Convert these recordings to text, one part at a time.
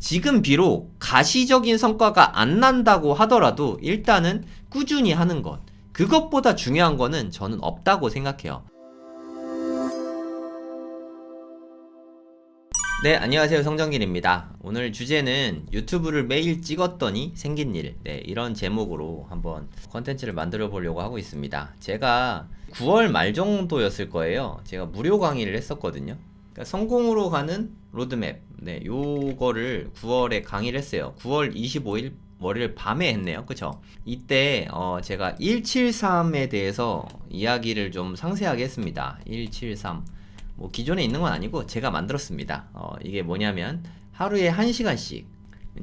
지금 비록 가시적인 성과가 안 난다고 하더라도 일단은 꾸준히 하는 것, 그것보다 중요한 거는 저는 없다고 생각해요. 네, 안녕하세요. 성정길입니다. 오늘 주제는 유튜브를 매일 찍었더니 생긴 일, 이런 제목으로 한번 컨텐츠를 만들어 보려고 하고 있습니다. 제가 9월 말 정도였을 거예요. 제가 무료 강의를 했었거든요. 그러니까 성공으로 가는 로드맵, 요거를 9월에 강의를 했어요. 9월 25일 월요일 밤에 했네요. 그쵸? 이때 제가 173에 대해서 이야기를 좀 상세하게 했습니다. 173. 뭐 기존에 있는 건 아니고 제가 만들었습니다. 이게 뭐냐면 하루에 1시간씩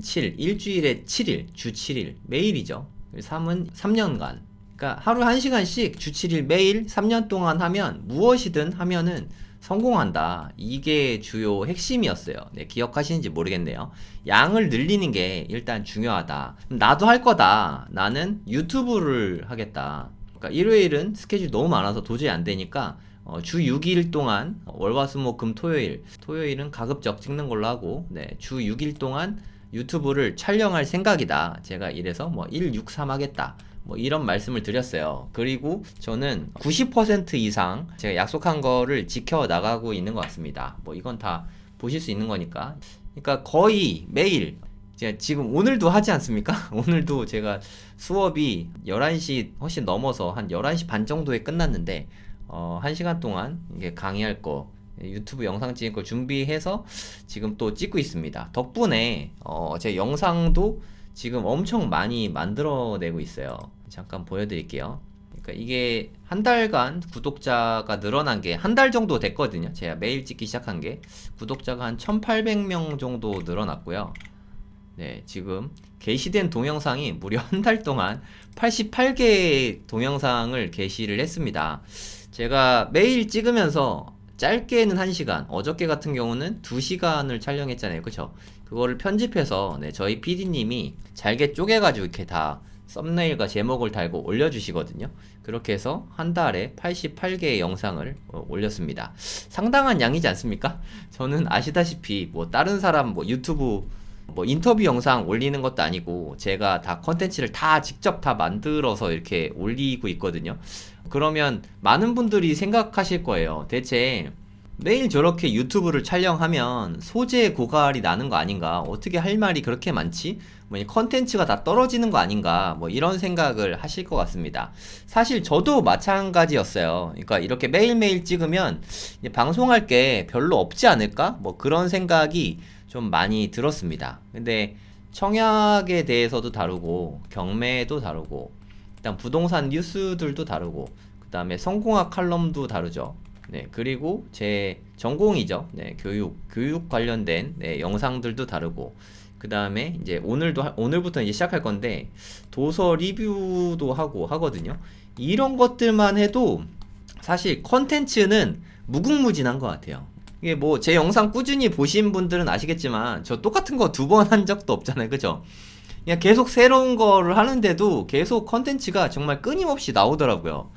7, 일주일에 7일, 주 7일, 매일이죠. 3은 3년간. 그러니까 하루 1시간씩 주 7일 매일 3년 동안 하면 무엇이든 하면은 성공한다. 이게 주요 핵심이었어요. 기억하시는지 모르겠네요. 양을 늘리는 게 일단 중요하다. 나도 할 거다. 나는 유튜브를 하겠다. 그러니까 일요일은 스케줄이 너무 많아서 도저히 안 되니까 주 6일 동안 월화수목금 토요일은 가급적 찍는 걸로 하고 주 6일 동안 유튜브를 촬영할 생각이다. 제가 이래서 뭐 1, 6, 3 하겠다. 뭐 이런 말씀을 드렸어요. 그리고 저는 90% 이상 제가 약속한 거를 지켜 나가고 있는 것 같습니다. 뭐 이건 다 보실 수 있는 거니까. 그러니까 거의 매일 제가 지금 오늘도 하지 않습니까? 오늘도 제가 수업이 11시 훨씬 넘어서 한 11시 반 정도에 끝났는데 1시간 동안 이게 강의할 거 유튜브 영상 찍을 거 준비해서 지금 또 찍고 있습니다. 덕분에 제 영상도 지금 엄청 많이 만들어내고 있어요. 잠깐 보여드릴게요. 그러니까 이게 한 달간 구독자가 늘어난 게 한 달 정도 됐거든요. 제가 매일 찍기 시작한 게 구독자가 한 1800명 정도 늘어났고요. 지금 게시된 동영상이 무려 한 달 동안 88개의 동영상을 게시를 했습니다. 제가 매일 찍으면서 짧게는 1시간, 어저께 같은 경우는 2시간을 촬영했잖아요. 그쵸? 그거를 편집해서 저희 PD님이 잘게 쪼개가지고 이렇게 다 썸네일과 제목을 달고 올려주시거든요. 그렇게 해서 한 달에 88개의 영상을 올렸습니다. 상당한 양이지 않습니까? 저는 아시다시피 뭐 다른 사람 뭐 유튜브 뭐 인터뷰 영상 올리는 것도 아니고 제가 다 컨텐츠를 다 직접 다 만들어서 이렇게 올리고 있거든요. 그러면 많은 분들이 생각하실 거예요. 대체 매일 저렇게 유튜브를 촬영하면 소재 고갈이 나는 거 아닌가? 어떻게 할 말이 그렇게 많지? 뭐 컨텐츠가 다 떨어지는 거 아닌가? 뭐 이런 생각을 하실 것 같습니다. 사실 저도 마찬가지였어요. 그러니까 이렇게 매일매일 찍으면 방송할 게 별로 없지 않을까? 뭐 그런 생각이 좀 많이 들었습니다. 근데 청약에 대해서도 다루고 경매도 다루고 일단 부동산 뉴스들도 다루고 그 다음에 성공학 칼럼도 다루죠. 그리고 제 전공이죠. 교육 관련된 영상들도 다루고 그 다음에 이제 오늘부터 이제 시작할 건데 도서 리뷰도 하고 하거든요. 이런 것들만 해도 사실 컨텐츠는 무궁무진한 것 같아요. 이게 뭐 제 영상 꾸준히 보신 분들은 아시겠지만 저 똑같은 거 2번 한 적도 없잖아요. 그죠? 그냥 계속 새로운 거를 하는데도 계속 컨텐츠가 정말 끊임없이 나오더라고요.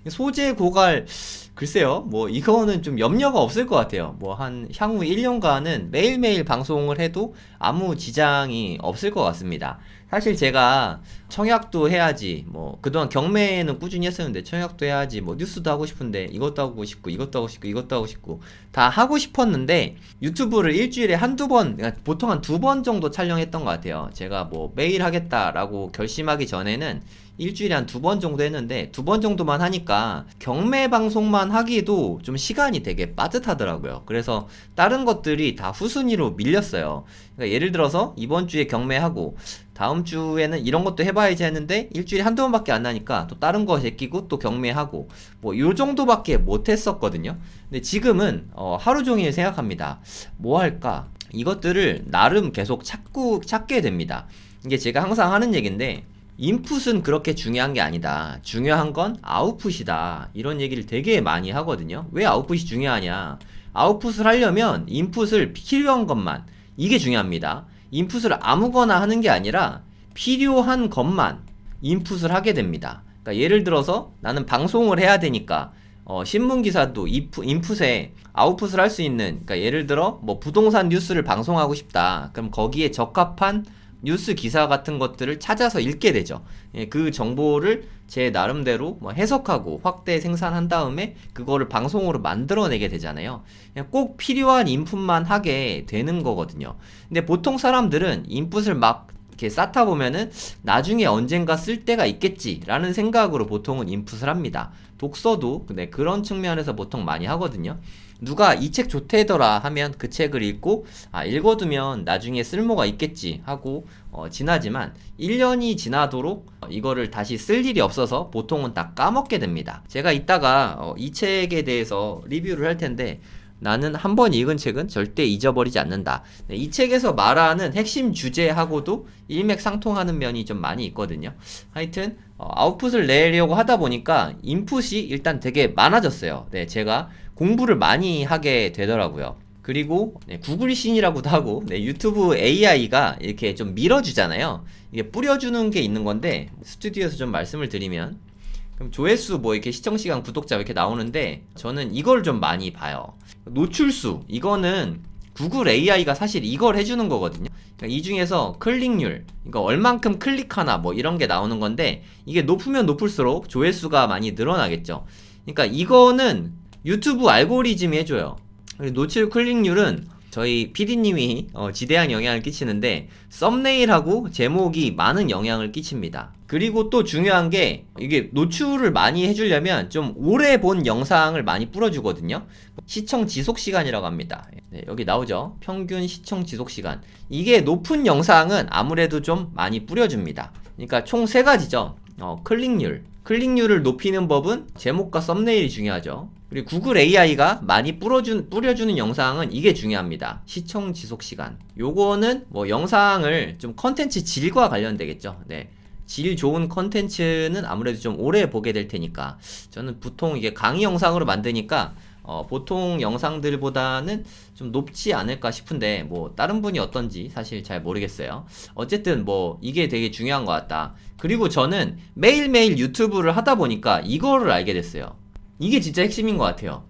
소재 고갈 글쎄요, 뭐 이거는 좀 염려가 없을 것 같아요. 뭐 한 향후 1년간은 매일매일 방송을 해도 아무 지장이 없을 것 같습니다. 사실 제가 청약도 해야지, 뭐 그동안 경매는 꾸준히 했었는데 청약도 해야지, 뭐 뉴스도 하고 싶은데 이것도 하고 싶고 이것도 하고 싶고 이것도 하고 싶고 다 하고 싶었는데 유튜브를 일주일에 한두 번, 그러니까 보통 한 2번 정도 촬영했던 것 같아요. 제가 뭐 매일 하겠다라고 결심하기 전에는 일주일에 한 2번 정도 했는데 2번 정도만 하니까 경매 방송만 하기에도 좀 시간이 되게 빠듯하더라고요. 그래서 다른 것들이 다 후순위로 밀렸어요. 그러니까 예를 들어서 이번 주에 경매하고 다음 주에는 이런 것도 해봐야지 했는데 일주일에 한두 번밖에 안 나니까 또 다른 거 제끼고 또 경매하고 뭐 요 정도밖에 못 했었거든요. 근데 지금은 하루 종일 생각합니다. 뭐 할까? 이것들을 나름 계속 찾게 됩니다. 이게 제가 항상 하는 얘기인데 인풋은 그렇게 중요한 게 아니다. 중요한 건 아웃풋이다. 이런 얘기를 되게 많이 하거든요. 왜 아웃풋이 중요하냐? 아웃풋을 하려면 인풋을 필요한 것만, 이게 중요합니다. 인풋을 아무거나 하는 게 아니라 필요한 것만 인풋을 하게 됩니다. 그러니까 예를 들어서 나는 방송을 해야 되니까 신문 기사도 인풋에 아웃풋을 할 수 있는, 그러니까 예를 들어 뭐 부동산 뉴스를 방송하고 싶다. 그럼 거기에 적합한 뉴스 기사 같은 것들을 찾아서 읽게 되죠. 예, 그 정보를 제 나름대로 뭐 해석하고 확대 생산한 다음에 그거를 방송으로 만들어내게 되잖아요. 그냥 꼭 필요한 인풋만 하게 되는 거거든요. 근데 보통 사람들은 인풋을 막 이렇게 쌓다 보면은 나중에 언젠가 쓸 때가 있겠지라는 생각으로 보통은 인풋을 합니다. 독서도 네, 그런 측면에서 보통 많이 하거든요. 누가 이 책 좋대더라 하면 그 책을 읽고 읽어두면 나중에 쓸모가 있겠지 하고 지나지만 1년이 지나도록 이거를 다시 쓸 일이 없어서 보통은 다 까먹게 됩니다. 제가 이따가 이 책에 대해서 리뷰를 할 텐데 나는 한 번 읽은 책은 절대 잊어버리지 않는다. 네, 이 책에서 말하는 핵심 주제하고도 일맥상통하는 면이 좀 많이 있거든요. 하여튼 아웃풋을 내려고 하다 보니까 인풋이 일단 되게 많아졌어요. 네, 제가 공부를 많이 하게 되더라고요. 그리고 네, 구글 신이라고도 하고 네, 유튜브 AI가 이렇게 좀 밀어주잖아요. 이게 뿌려주는 게 있는 건데 스튜디오에서 좀 말씀을 드리면, 그럼 조회수 뭐 이렇게 시청시간 구독자 이렇게 나오는데 저는 이걸 좀 많이 봐요. 노출수, 이거는 구글 AI가 사실 이걸 해주는 거거든요. 그러니까 이 중에서 클릭률, 그러니까 얼만큼 클릭하나 뭐 이런 게 나오는 건데 이게 높으면 높을수록 조회수가 많이 늘어나겠죠. 그러니까 이거는 유튜브 알고리즘이 해줘요. 노출 클릭률은 저희 PD님이 지대한 영향을 끼치는데 썸네일하고 제목이 많은 영향을 끼칩니다. 그리고 또 중요한 게 이게 노출을 많이 해주려면 좀 오래 본 영상을 많이 뿌려주거든요. 시청 지속 시간이라고 합니다. 네, 여기 나오죠. 평균 시청 지속 시간. 이게 높은 영상은 아무래도 좀 많이 뿌려줍니다. 그러니까 총 3가지죠. 클릭률. 클릭률을 높이는 법은 제목과 썸네일이 중요하죠. 그리고 구글 AI가 많이 뿌려주는 영상은 이게 중요합니다. 시청 지속 시간. 요거는 뭐 영상을 좀 컨텐츠 질과 관련되겠죠. 네. 질 좋은 컨텐츠는 아무래도 좀 오래 보게 될 테니까 저는 보통 이게 강의 영상으로 만드니까 보통 영상들보다는 좀 높지 않을까 싶은데 뭐 다른 분이 어떤지 사실 잘 모르겠어요. 어쨌든 뭐 이게 되게 중요한 것 같다. 그리고 저는 매일매일 유튜브를 하다 보니까 이거를 알게 됐어요. 이게 진짜 핵심인 것 같아요.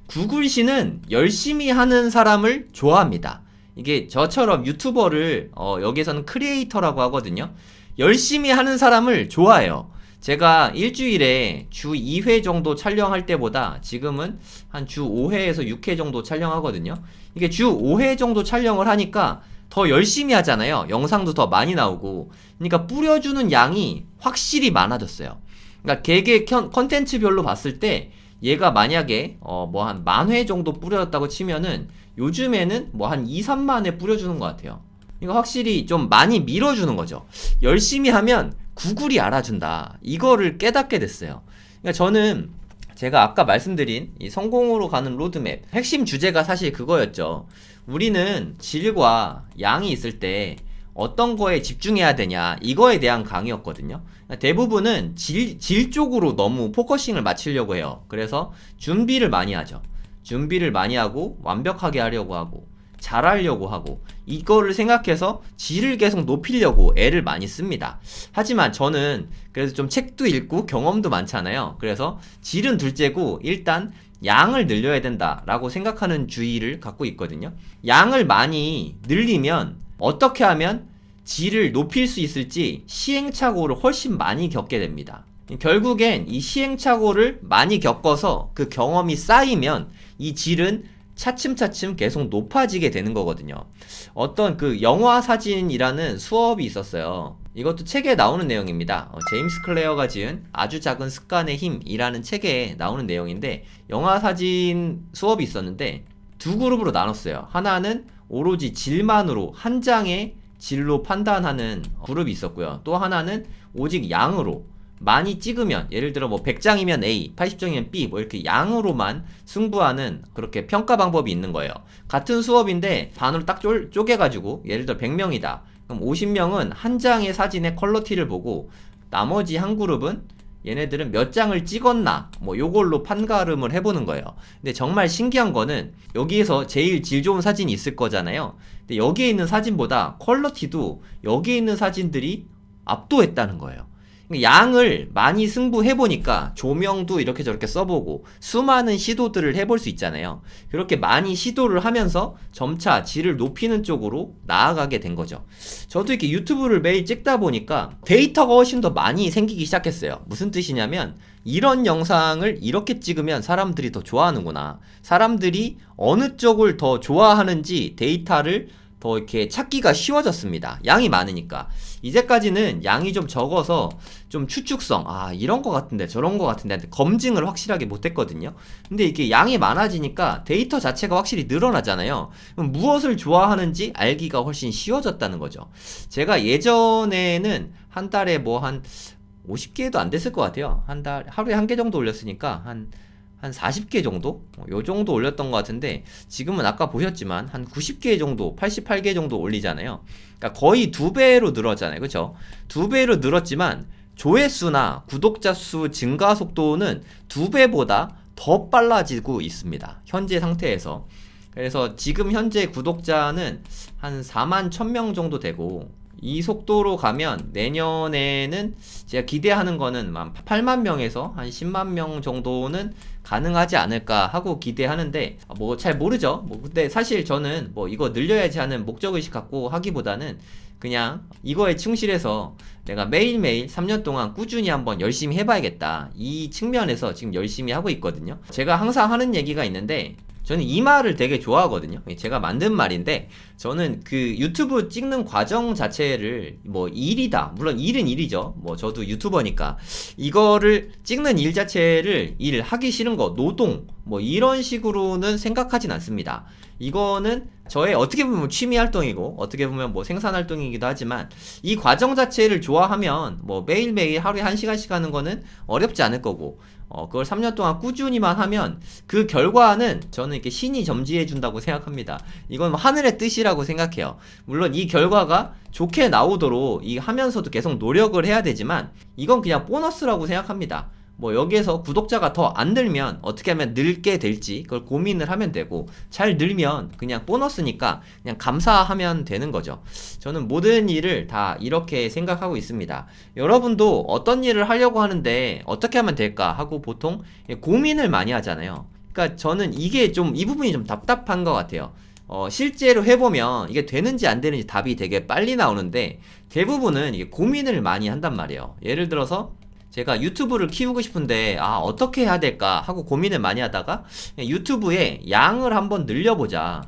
구글신은 열심히 하는 사람을 좋아합니다. 이게 저처럼 유튜버를 여기서는 크리에이터라고 하거든요. 열심히 하는 사람을 좋아해요. 제가 일주일에 주 2회 정도 촬영할 때보다 지금은 한 주 5회에서 6회 정도 촬영하거든요. 이게 주 5회 정도 촬영을 하니까 더 열심히 하잖아요. 영상도 더 많이 나오고. 그러니까 뿌려주는 양이 확실히 많아졌어요. 그러니까 개개 컨텐츠별로 봤을 때 얘가 만약에 뭐 한 10,000회 정도 뿌려졌다고 치면은 요즘에는 뭐 한 2, 3만회 뿌려주는 것 같아요. 그러니까 확실히 좀 많이 밀어주는 거죠. 열심히 하면 구글이 알아준다. 이거를 깨닫게 됐어요. 그러니까 저는 제가 아까 말씀드린 이 성공으로 가는 로드맵 핵심 주제가 사실 그거였죠. 우리는 질과 양이 있을 때 어떤 거에 집중해야 되냐 이거에 대한 강의였거든요. 대부분은 질 쪽으로 너무 포커싱을 맞추려고 해요. 그래서 준비를 많이 하죠. 준비를 많이 하고 완벽하게 하려고 하고 잘하려고 하고 이거를 생각해서 질을 계속 높이려고 애를 많이 씁니다. 하지만 저는 그래서 좀 책도 읽고 경험도 많잖아요. 그래서 질은 둘째고 일단 양을 늘려야 된다라고 생각하는 주의를 갖고 있거든요. 양을 많이 늘리면 어떻게 하면 질을 높일 수 있을지 시행착오를 훨씬 많이 겪게 됩니다. 결국엔 이 시행착오를 많이 겪어서 그 경험이 쌓이면 이 질은 차츰차츰 계속 높아지게 되는 거거든요. 어떤 그 영화 사진이라는 수업이 있었어요. 이것도 책에 나오는 내용입니다. 제임스 클레어가 지은 아주 작은 습관의 힘이라는 책에 나오는 내용인데 영화 사진 수업이 있었는데 두 그룹으로 나눴어요. 하나는 오로지 질만으로 한 장의 질로 판단하는 그룹이 있었고요. 또 하나는 오직 양으로 많이 찍으면 예를 들어 뭐 100장이면 A, 80장이면 B 뭐 이렇게 양으로만 승부하는 그렇게 평가 방법이 있는 거예요. 같은 수업인데 반으로 딱 쪼개가지고 예를 들어 100명이다. 그럼 50명은 한 장의 사진의 퀄리티를 보고 나머지 한 그룹은 얘네들은 몇 장을 찍었나 뭐 요걸로 판가름을 해보는 거예요. 근데 정말 신기한 거는 여기에서 제일 질 좋은 사진이 있을 거잖아요. 근데 여기에 있는 사진보다 퀄리티도 여기에 있는 사진들이 압도했다는 거예요. 양을 많이 승부해보니까 조명도 이렇게 저렇게 써보고 수많은 시도들을 해볼 수 있잖아요. 그렇게 많이 시도를 하면서 점차 질을 높이는 쪽으로 나아가게 된 거죠. 저도 이렇게 유튜브를 매일 찍다 보니까 데이터가 훨씬 더 많이 생기기 시작했어요. 무슨 뜻이냐면 이런 영상을 이렇게 찍으면 사람들이 더 좋아하는구나. 사람들이 어느 쪽을 더 좋아하는지 데이터를 더 이렇게 찾기가 쉬워졌습니다. 양이 많으니까. 이제까지는 양이 좀 적어서 좀 추측성, 이런 거 같은데 저런 거 같은데 검증을 확실하게 못했거든요. 근데 이게 양이 많아지니까 데이터 자체가 확실히 늘어나잖아요. 그럼 무엇을 좋아하는지 알기가 훨씬 쉬워졌다는 거죠. 제가 예전에는 한 달에 뭐 한 50개도 안 됐을 것 같아요. 하루에 한 개 정도 올렸으니까 한 40개 정도? 요 정도 올렸던 것 같은데 지금은 아까 보셨지만 한 90개 정도, 88개 정도 올리잖아요. 그러니까 거의 2배로 늘었잖아요. 그쵸? 2배로 늘었지만 조회수나 구독자 수 증가 속도는 2배보다 더 빨라지고 있습니다. 현재 상태에서. 그래서 지금 현재 구독자는 한 4만 1000명 정도 되고 이 속도로 가면 내년에는 제가 기대하는 거는 8만 명에서 한 10만 명 정도는 가능하지 않을까 하고 기대하는데 뭐 잘 모르죠. 뭐 근데 사실 저는 뭐 이거 늘려야지 하는 목적의식 갖고 하기보다는 그냥 이거에 충실해서 내가 매일매일 3년 동안 꾸준히 한번 열심히 해봐야겠다. 이 측면에서 지금 열심히 하고 있거든요. 제가 항상 하는 얘기가 있는데 저는 이 말을 되게 좋아하거든요. 제가 만든 말인데 저는 그 유튜브 찍는 과정 자체를 뭐 일이다. 물론 일은 일이죠. 뭐 저도 유튜버니까 이거를 찍는 일 자체를 하기 싫은 거, 노동 뭐 이런 식으로는 생각하진 않습니다. 이거는 저의 어떻게 보면 취미 활동이고 어떻게 보면 뭐 생산 활동이기도 하지만 이 과정 자체를 좋아하면 뭐 매일매일 하루에 1시간씩 하는 거는 어렵지 않을 거고 그걸 3년 동안 꾸준히만 하면 그 결과는 저는 이렇게 신이 점지해 준다고 생각합니다. 이건 뭐 하늘의 뜻이라고 생각해요. 물론 이 결과가 좋게 나오도록 이 하면서도 계속 노력을 해야 되지만 이건 그냥 보너스라고 생각합니다. 뭐 여기에서 구독자가 더 안 늘면 어떻게 하면 늘게 될지 그걸 고민을 하면 되고 잘 늘면 그냥 보너스니까 그냥 감사하면 되는 거죠. 저는 모든 일을 다 이렇게 생각하고 있습니다. 여러분도 어떤 일을 하려고 하는데 어떻게 하면 될까 하고 보통 고민을 많이 하잖아요. 그러니까 저는 이게 좀 이 부분이 좀 답답한 것 같아요. 실제로 해보면 이게 되는지 안 되는지 답이 되게 빨리 나오는데 대부분은 이게 고민을 많이 한단 말이에요. 예를 들어서 제가 유튜브를 키우고 싶은데 어떻게 해야 될까 하고 고민을 많이 하다가 유튜브에 양을 한번 늘려보자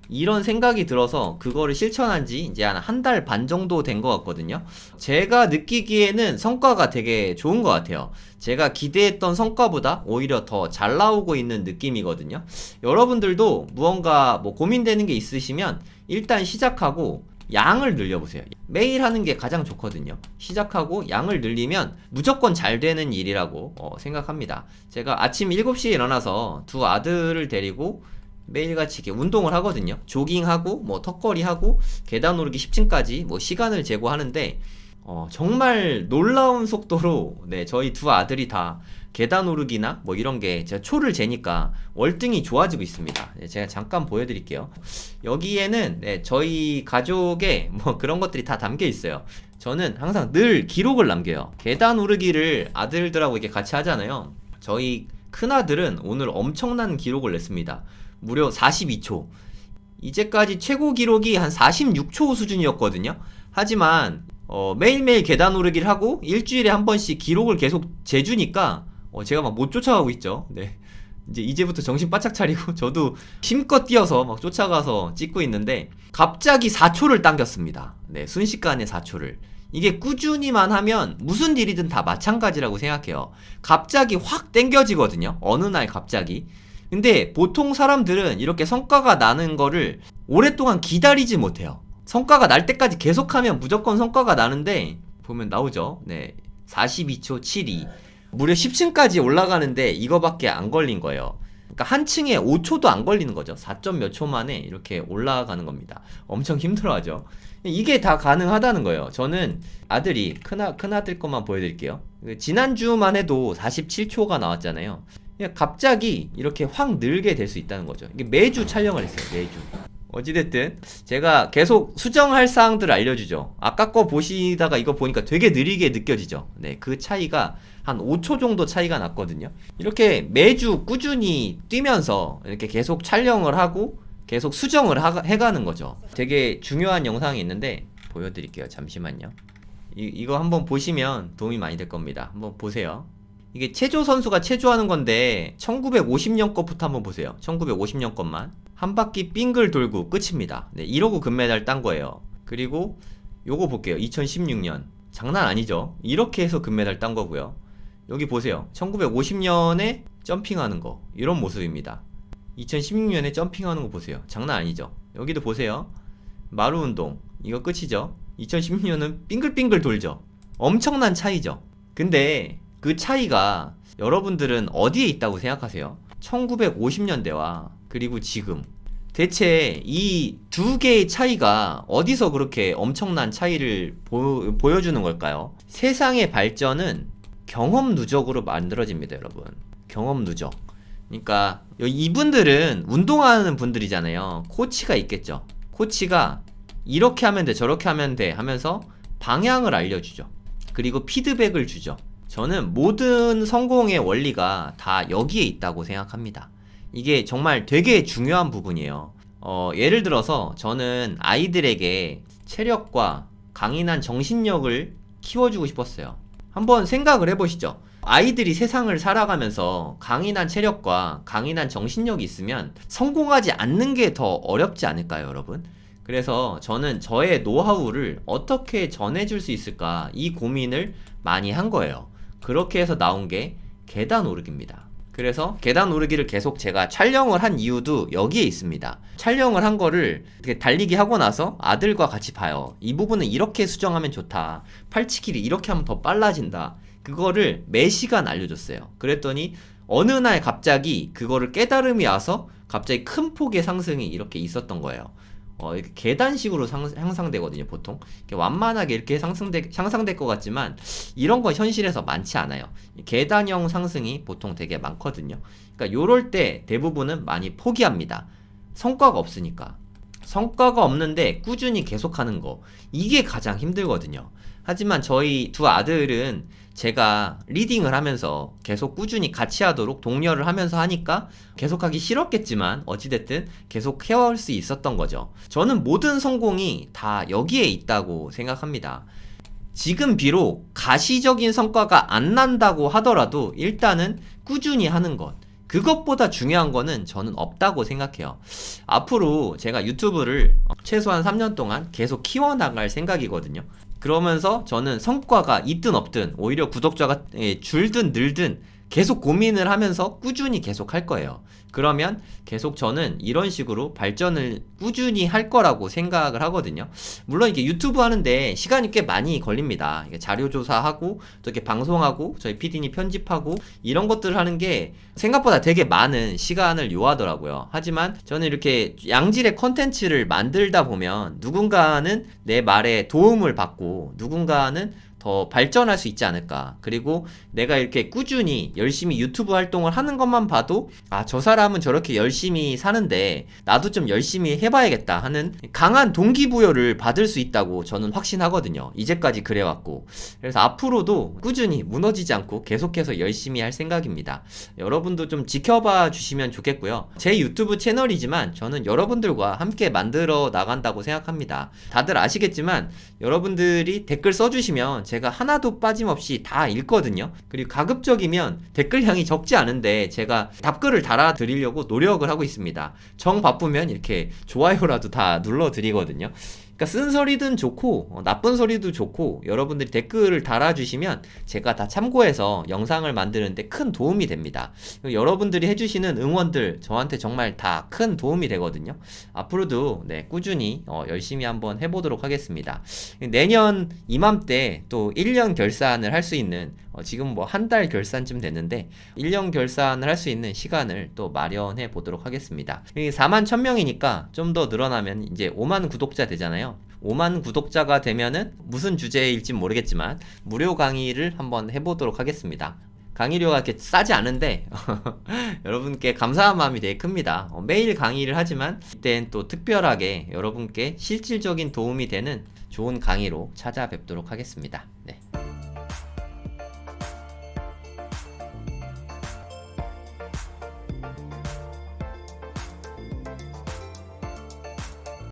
이런 생각이 들어서 그거를 실천한 지 이제 한 한 달 반 정도 된 것 같거든요. 제가 느끼기에는 성과가 되게 좋은 것 같아요. 제가 기대했던 성과보다 오히려 더 잘 나오고 있는 느낌이거든요. 여러분들도 무언가 뭐 고민되는 게 있으시면 일단 시작하고 양을 늘려보세요. 매일 하는 게 가장 좋거든요. 시작하고 양을 늘리면 무조건 잘 되는 일이라고 생각합니다. 제가 아침 7시에 일어나서 두 아들을 데리고 매일같이 이렇게 운동을 하거든요. 조깅하고 뭐 턱걸이하고 계단 오르기 10층까지 뭐 시간을 재고 하는데 정말 놀라운 속도로 저희 두 아들이 다 계단 오르기나 뭐 이런 게 제가 초를 재니까 월등히 좋아지고 있습니다. 제가 잠깐 보여드릴게요. 여기에는 저희 가족의 뭐 그런 것들이 다 담겨 있어요. 저는 항상 늘 기록을 남겨요. 계단 오르기를 아들들하고 이렇게 같이 하잖아요. 저희 큰아들은 오늘 엄청난 기록을 냈습니다. 무려 42초. 이제까지 최고 기록이 한 46초 수준이었거든요. 하지만 매일매일 계단 오르기를 하고 일주일에 한 번씩 기록을 계속 재주니까 제가 막 못 쫓아가고 있죠. 이제부터 정신 바짝 차리고 저도 힘껏 뛰어서 막 쫓아가서 찍고 있는데 갑자기 4초를 당겼습니다. 순식간에 4초를. 이게 꾸준히만 하면 무슨 일이든 다 마찬가지라고 생각해요. 갑자기 확 당겨지거든요. 어느 날 갑자기. 근데 보통 사람들은 이렇게 성과가 나는 거를 오랫동안 기다리지 못해요. 성과가 날 때까지 계속하면 무조건 성과가 나는데 보면 나오죠. 42초 72. 무려 10층까지 올라가는데 이거밖에 안 걸린 거예요. 그러니까 한 층에 5초도 안 걸리는 거죠. 4점 몇 초 만에 이렇게 올라가는 겁니다. 엄청 힘들어하죠. 이게 다 가능하다는 거예요. 저는 아들이 큰아들 것만 보여드릴게요. 지난주만 해도 47초가 나왔잖아요. 그냥 갑자기 이렇게 확 늘게 될 수 있다는 거죠. 이게 매주 촬영을 했어요. 매주. 어찌됐든 제가 계속 수정할 사항들을 알려주죠. 아까 거 보시다가 이거 보니까 되게 느리게 느껴지죠. 네, 그 차이가 한 5초 정도 차이가 났거든요. 이렇게 매주 꾸준히 뛰면서 이렇게 계속 촬영을 하고 계속 수정을 해가는 거죠. 되게 중요한 영상이 있는데 보여드릴게요. 잠시만요. 이거 한번 보시면 도움이 많이 될 겁니다. 한번 보세요. 이게 체조 선수가 체조하는 건데 1950년 것부터 한번 보세요. 1950년 것만 한 바퀴 빙글 돌고 끝입니다. 네, 이러고 금메달 딴 거예요. 그리고 요거 볼게요. 2016년 장난 아니죠? 이렇게 해서 금메달 딴 거고요. 여기 보세요. 1950년에 점핑하는 거 이런 모습입니다. 2016년에 점핑하는 거 보세요. 장난 아니죠? 여기도 보세요. 마루 운동 이거 끝이죠? 2016년은 빙글빙글 돌죠. 엄청난 차이죠. 근데 그 차이가 여러분들은 어디에 있다고 생각하세요? 1950년대와 그리고 지금 대체 이 두 개의 차이가 어디서 그렇게 엄청난 차이를 보여주는 걸까요? 세상의 발전은 경험 누적으로 만들어집니다, 여러분. 경험 누적. 그러니까 이분들은 운동하는 분들이잖아요. 코치가 있겠죠. 코치가 이렇게 하면 돼, 저렇게 하면 돼 하면서 방향을 알려주죠. 그리고 피드백을 주죠. 저는 모든 성공의 원리가 다 여기에 있다고 생각합니다. 이게 정말 되게 중요한 부분이에요. 예를 들어서 저는 아이들에게 체력과 강인한 정신력을 키워주고 싶었어요. 한번 생각을 해보시죠. 아이들이 세상을 살아가면서 강인한 체력과 강인한 정신력이 있으면 성공하지 않는 게 더 어렵지 않을까요, 여러분? 그래서 저는 저의 노하우를 어떻게 전해줄 수 있을까 이 고민을 많이 한 거예요. 그렇게 해서 나온 게 계단 오르기입니다. 그래서 계단 오르기를 계속 제가 촬영을 한 이유도 여기에 있습니다. 촬영을 한 거를 달리기 하고 나서 아들과 같이 봐요. 이 부분은 이렇게 수정하면 좋다. 팔치기를 이렇게 하면 더 빨라진다. 그거를 매 시간 알려줬어요. 그랬더니 어느 날 갑자기 그거를 깨달음이 와서 갑자기 큰 폭의 상승이 이렇게 있었던 거예요. 이렇게 계단식으로 향상되거든요, 보통. 이렇게 완만하게 이렇게 향상될 것 같지만, 이런 건 현실에서 많지 않아요. 계단형 상승이 보통 되게 많거든요. 그러니까 요럴 때 대부분은 많이 포기합니다. 성과가 없으니까. 성과가 없는데 꾸준히 계속하는 거. 이게 가장 힘들거든요. 하지만 저희 두 아들은 제가 리딩을 하면서 계속 꾸준히 같이 하도록 독려를 하면서 하니까 계속하기 싫었겠지만 어찌됐든 계속 해올 수 있었던 거죠. 저는 모든 성공이 다 여기에 있다고 생각합니다. 지금 비록 가시적인 성과가 안 난다고 하더라도 일단은 꾸준히 하는 것. 그것보다 중요한 거는 저는 없다고 생각해요. 앞으로 제가 유튜브를 최소한 3년 동안 계속 키워나갈 생각이거든요. 그러면서 저는 성과가 있든 없든 오히려 구독자가 줄든 늘든 계속 고민을 하면서 꾸준히 계속 할 거예요. 그러면 계속 저는 이런 식으로 발전을 꾸준히 할 거라고 생각을 하거든요. 물론 이게 유튜브 하는데 시간이 꽤 많이 걸립니다. 자료 조사하고 또 이렇게 방송하고 저희 PD님 편집하고 이런 것들을 하는 게 생각보다 되게 많은 시간을 요하더라고요. 하지만 저는 이렇게 양질의 컨텐츠를 만들다 보면 누군가는 내 말에 도움을 받고 누군가는 더 발전할 수 있지 않을까. 그리고 내가 이렇게 꾸준히 열심히 유튜브 활동을 하는 것만 봐도 저 사람은 저렇게 열심히 사는데 나도 좀 열심히 해봐야겠다 하는 강한 동기부여를 받을 수 있다고 저는 확신하거든요. 이제까지 그래왔고. 그래서 앞으로도 꾸준히 무너지지 않고 계속해서 열심히 할 생각입니다. 여러분도 좀 지켜봐 주시면 좋겠고요. 제 유튜브 채널이지만 저는 여러분들과 함께 만들어 나간다고 생각합니다. 다들 아시겠지만 여러분들이 댓글 써주시면 제가 하나도 빠짐없이 다 읽거든요. 그리고 가급적이면 댓글량이 적지 않은데 제가 답글을 달아드리려고 노력을 하고 있습니다. 정 바쁘면 이렇게 좋아요라도 다 눌러드리거든요. 그러니까 쓴소리든 좋고 나쁜 소리도 좋고 여러분들이 댓글을 달아주시면 제가 다 참고해서 영상을 만드는데 큰 도움이 됩니다. 여러분들이 해주시는 응원들 저한테 정말 다 큰 도움이 되거든요. 앞으로도 꾸준히 열심히 한번 해보도록 하겠습니다. 내년 이맘때 또 1년 결산을 할 수 있는 지금 뭐 한 달 결산쯤 됐는데 1년 결산을 할 수 있는 시간을 또 마련해 보도록 하겠습니다. 4만 1000명이니까 좀 더 늘어나면 이제 5만 구독자 되잖아요. 5만 구독자가 되면은 무슨 주제일지 모르겠지만 무료 강의를 한번 해보도록 하겠습니다. 강의료가 이렇게 싸지 않은데 여러분께 감사한 마음이 되게 큽니다. 매일 강의를 하지만 이땐 또 특별하게 여러분께 실질적인 도움이 되는 좋은 강의로 찾아뵙도록 하겠습니다.